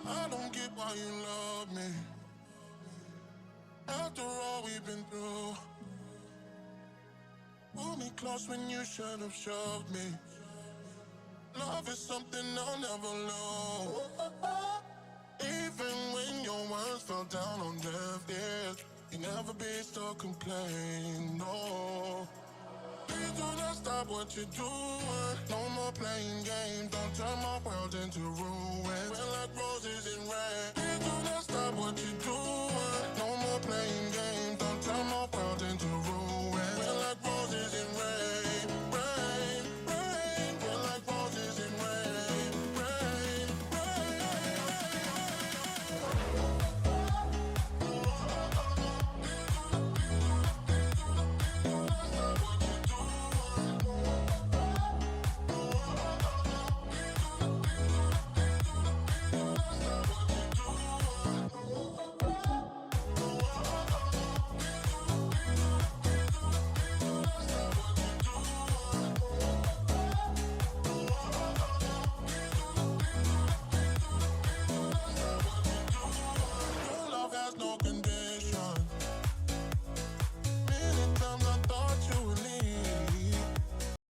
I don't get why you love me. After all we've been through, pull me close when you should have shoved me. Love is something I'll never lose. Even when your words fell down on deaf ears, you never be stuck complain, no. Please do not stop what you're doing. No more playing games, don't turn my world into ruins. We're like roses in rain. Please do not stop what you're doing.